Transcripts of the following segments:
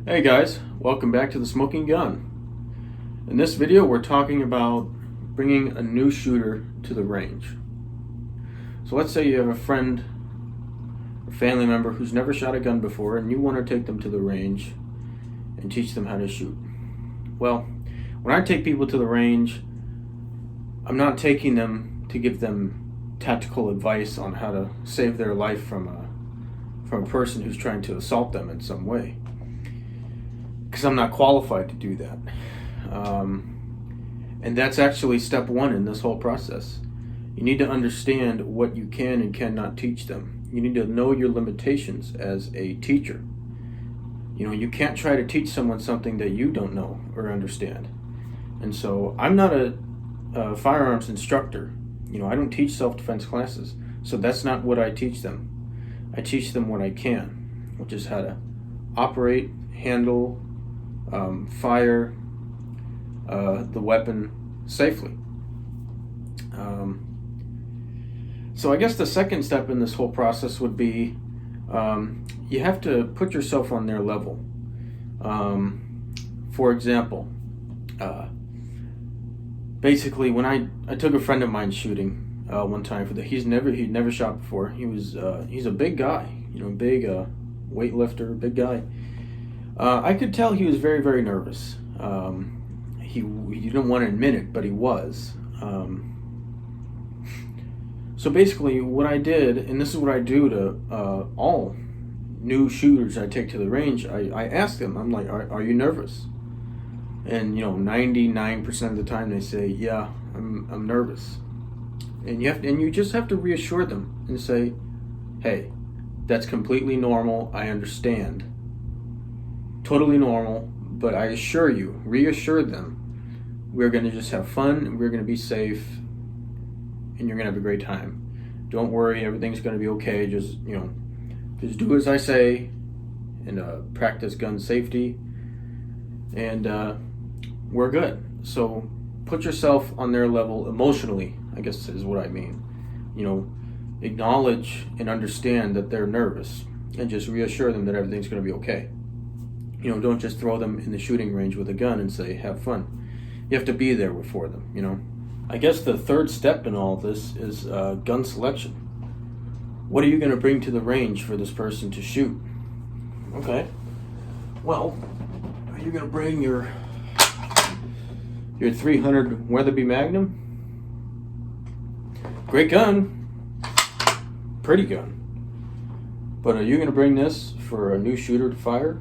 Hey guys, welcome back to the Smoking Gun. In this video we're talking about bringing a new shooter to the range. So let's say you have a friend or family member who's never shot a gun before and you want to take them to the range and teach them how to shoot. Well, when I take people to the range, I'm not taking them to give them tactical advice on how to save their life from a person who's trying to assault them in some way, because I'm not qualified to do that. And that's actually step one in this whole process. You need to understand what you can and cannot teach them. You need to know your limitations as a teacher. You can't try to teach someone something that you don't know or understand. And so I'm not a firearms instructor. I don't teach self-defense classes. So that's not what I teach them. I teach them what I can, which is how to operate, handle, fire the weapon safely. So I guess the second step in this whole process would be you have to put yourself on their level. For example, basically when I took a friend of mine shooting one time he'd never shot before. He's a big guy, big weightlifter, big guy. I could tell he was very, very nervous. He didn't want to admit it, but he was. So basically what I did, and this is what I do to all new shooters I take to the range, I ask them, I'm like, are you nervous? And 99% of the time they say, yeah, I'm nervous. And you just have to reassure them and say, hey, that's completely normal, I understand. Totally normal, but I reassure them, we're going to just have fun, we're going to be safe, and you're going to have a great time. Don't worry, everything's going to be okay. Just do as I say, and practice gun safety, and we're good. So put yourself on their level emotionally, I guess is what I mean. Acknowledge and understand that they're nervous, and just reassure them that everything's going to be okay. Don't just throw them in the shooting range with a gun and say, have fun. You have to be there for them, I guess the third step in all of this is gun selection. What are you going to bring to the range for this person to shoot? Okay. Well, are you going to bring your 300 Weatherby Magnum? Great gun. Pretty gun. But are you going to bring this for a new shooter to fire?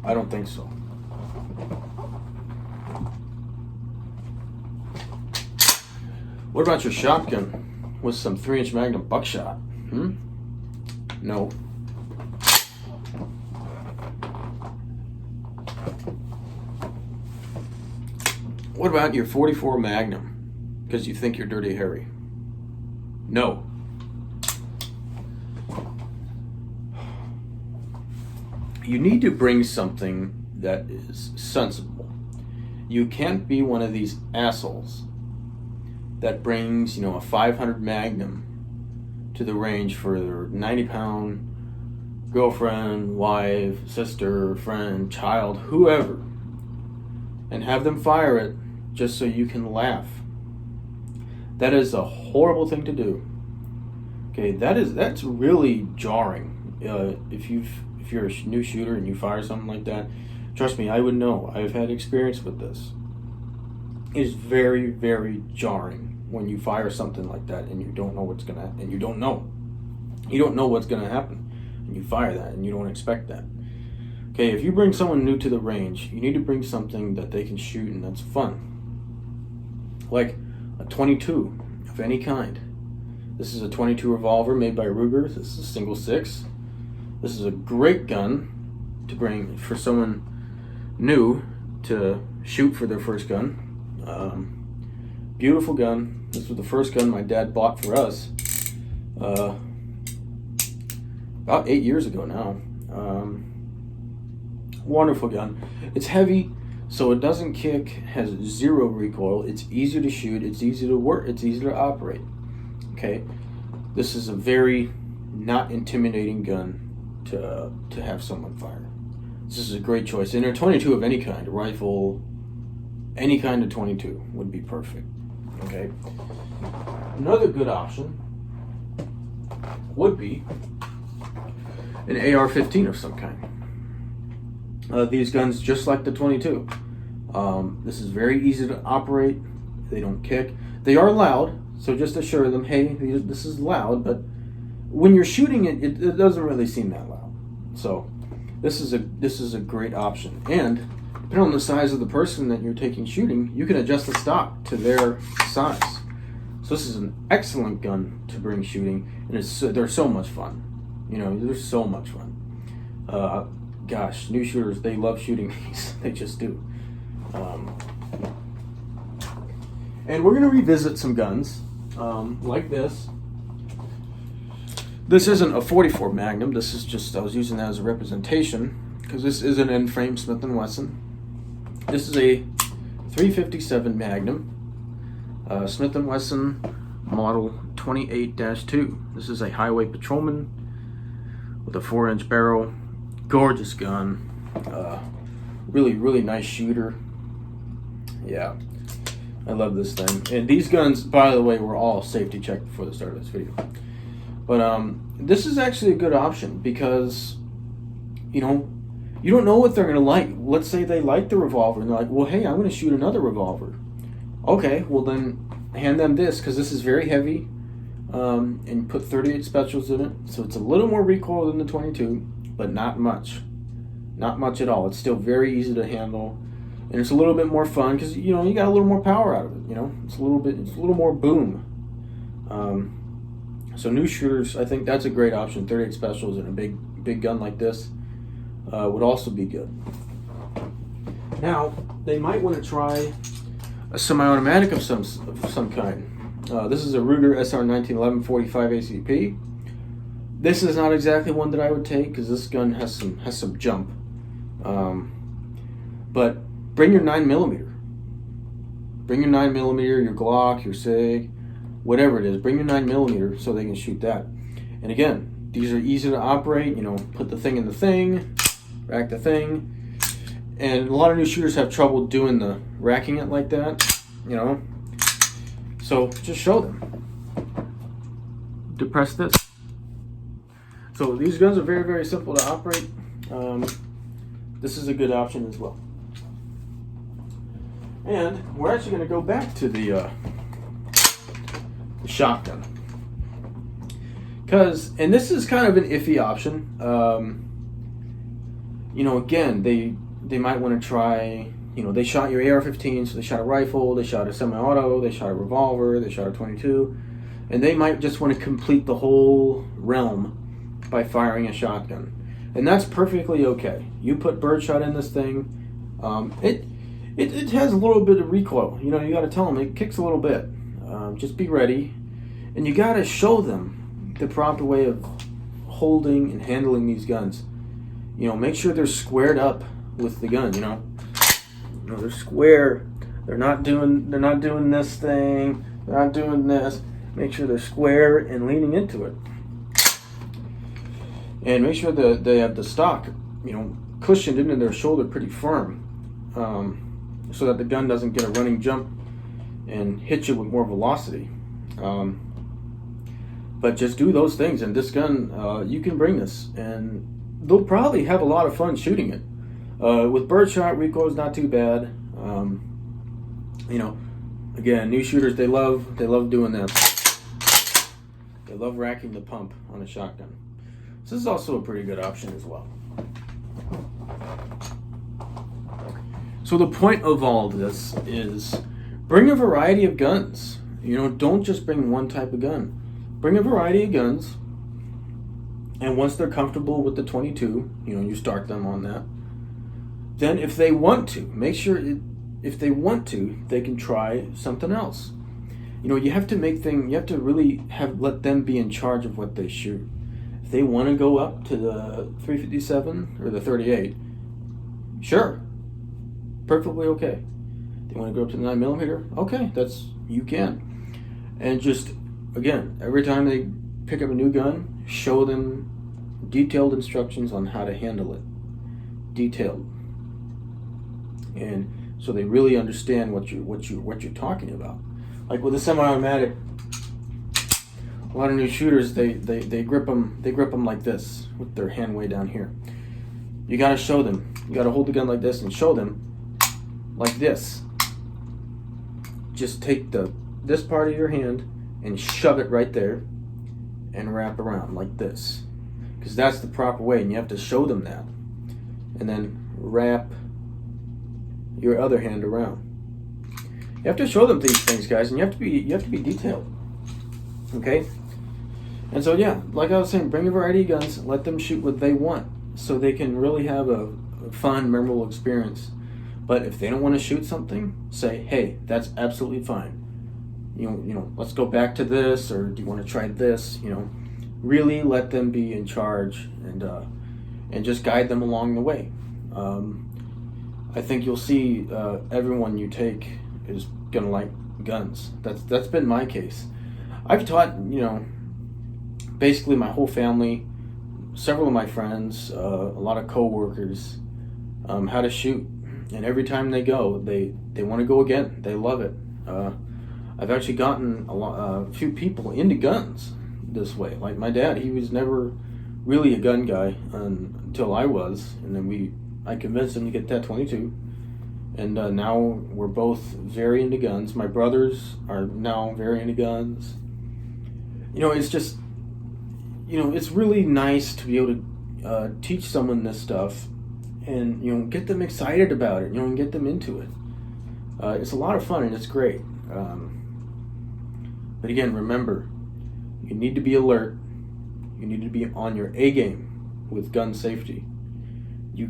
I don't think so. What about your shotgun with some 3-inch Magnum buckshot? No. What about your 44 Magnum because you think you're Dirty Harry? No. You need to bring something that is sensible. You can't be one of these assholes that brings, a 500 Magnum to the range for their 90-pound girlfriend, wife, sister, friend, child, whoever, and have them fire it just so you can laugh. That is a horrible thing to do. Okay, that's really jarring. If you're a new shooter and you fire something like that, trust me, I would know. I've had experience with this. It is very, very jarring when you fire something like that and you don't know what's gonna happen. And you don't know what's gonna happen, and you fire that and you don't expect that. Okay, if you bring someone new to the range, you need to bring something that they can shoot and that's fun, like a 22 of any kind. This is a 22 revolver made by Ruger. This is a single 6. This is a great gun to bring for someone new to shoot for their first gun. Beautiful gun. This was the first gun my dad bought for us about 8 years ago now. Wonderful gun. It's heavy, so it doesn't kick, has 0 recoil. It's easy to shoot, it's easy to work, it's easy to operate. Okay, this is a very not intimidating gun to have someone fire. this is a great choice. And a 22 of any kind, a rifle, any kind of 22 would be perfect. Okay. Another good option would be an AR-15 of some kind. These guns, just like the 22, this is very easy to operate. They don't kick. They are loud, so just assure them, hey, this is loud, but when you're shooting it, it doesn't really seem that loud. So this is a great option. And depending on the size of the person that you're taking shooting, you can adjust the stock to their size. So this is an excellent gun to bring shooting, and they're so much fun. They're so much fun. Gosh, new shooters, they love shooting these. They just do. And we're going to revisit some guns like this. This isn't a 44 Magnum. This is just, I was using that as a representation because this is an end-frame Smith & Wesson. This is a 357 Magnum, Smith & Wesson model 28-2. This is a highway patrolman with a 4-inch barrel. Gorgeous gun. Really, really nice shooter. Yeah, I love this thing. And these guns, by the way, were all safety checked before the start of this video. But this is actually a good option because, you don't know what they're going to like. Let's say they like the revolver and they're like, well, hey, I'm going to shoot another revolver. Okay, well then hand them this because this is very heavy and put 38 specials in it. So it's a little more recoil than the 22, but not much. Not much at all. It's still very easy to handle. And it's a little bit more fun because, you got a little more power out of it. It's a little more boom. So new shooters, I think that's a great option. 38 specials and a big gun like this would also be good. Now, they might want to try a semi-automatic of some kind. This is a Ruger SR 1911 45 ACP. This is not exactly one that I would take because this gun has some jump. But bring your 9mm. Bring your 9mm, your Glock, your SIG, whatever it is. Bring your 9mm so they can shoot that. And again, these are easy to operate. Put the thing in the thing, rack the thing. And a lot of new shooters have trouble doing the racking it like that. So just show them. Depress this. So these guns are very, very simple to operate. This is a good option as well. And we're actually going to go back to the shotgun. And this is kind of an iffy option. Again, they might want to try, they shot your AR-15, so they shot a rifle, they shot a semi-auto, they shot a revolver, they shot a 22, and they might just want to complete the whole realm by firing a shotgun. And that's perfectly okay. You put birdshot in this thing, it has a little bit of recoil. You got to tell them it kicks a little bit. Just be ready. And you got to show them the proper way of holding and handling these guns. Make sure they're squared up with the gun, they're square. They're not doing this thing. They're not doing this. Make sure they're square and leaning into it. And make sure that they have the stock, cushioned into their shoulder pretty firm, so that the gun doesn't get a running jump and hit you with more velocity. But just do those things, and this gun, you can bring this, and they'll probably have a lot of fun shooting it. With birdshot, recoil is not too bad. Again, new shooters, they love doing that. They love racking the pump on a shotgun. So this is also a pretty good option as well. So the point of all of this is bring a variety of guns. Don't just bring one type of gun. Bring a variety of guns. And once they're comfortable with the 22, you start them on that. Then if they want to, make sure if they want to, they can try something else. You have to really let them be in charge of what they shoot. If they want to go up to the 357 or the 38, sure, perfectly okay. They want to go up to the 9mm, okay, you can. And just, again, every time they pick up a new gun, show them detailed instructions on how to handle it. detailed, and so they really understand what you're talking about. Like with a semi-automatic, a lot of new shooters they grip them like this with their hand way down here. You got to show them. You got to hold the gun like this and show them like this. Just take this part of your hand and shove it right there and wrap around like this, because that's the proper way, and you have to show them that, and then wrap your other hand around. You have to show them these things, guys, and you have to be detailed. Okay? And so yeah, like I was saying, bring a variety of guns, let them shoot what they want, so they can really have a fun, memorable experience. But if they don't want to shoot something, say, hey, that's absolutely fine. You know, let's go back to this, or do you want to try this? You know, really let them be in charge, and just guide them along the way. I think you'll see everyone you take is gonna like guns. That's been my case. I've taught, you know, basically my whole family, several of my friends, a lot of co-workers, how to shoot, and every time they go, they want to go again. They love it. I've actually gotten a few people into guns this way. Like my dad, he was never really a gun guy until I was, and then I convinced him to get that 22, and now we're both very into guns. My brothers are now very into guns. You know, it's just, you know, it's really nice to be able to teach someone this stuff, and, you know, get them excited about it, you know, and get them into it. It's a lot of fun, and it's great. But again, remember, you need to be alert. You need to be on your A game with gun safety. You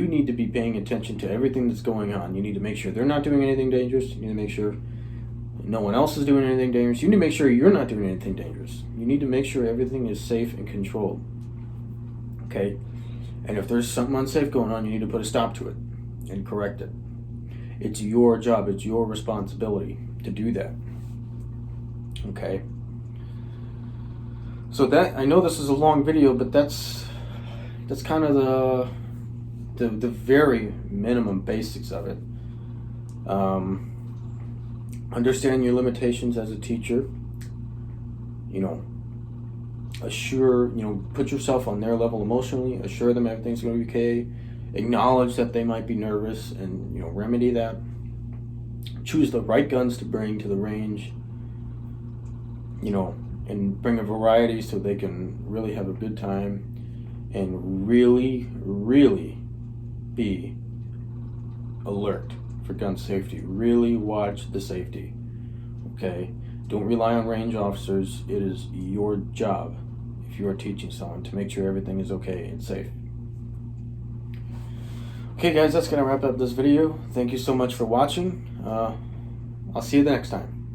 need to be paying attention to everything that's going on. You need to make sure they're not doing anything dangerous. You need to make sure no one else is doing anything dangerous. You need to make sure you're not doing anything dangerous. You need to make sure everything is safe and controlled. Okay? And if there's something unsafe going on, you need to put a stop to it and correct it. It's your job. It's your responsibility to do that. Okay? So that, I know this is a long video, but that's kind of the very minimum basics of it. Understand your limitations as a teacher. You know, put yourself on their level emotionally. Assure them everything's going to be okay. Acknowledge that they might be nervous, and, you know, remedy that. Choose the right guns to bring to the range. You know, and bring a variety so they can really have a good time, and really, really be alert for gun safety. Really watch the safety. Okay? Don't rely on range officers. It is your job, if you are teaching someone, to make sure everything is okay and safe. Okay guys, that's going to wrap up this video. Thank you so much for watching. I'll see you the next time.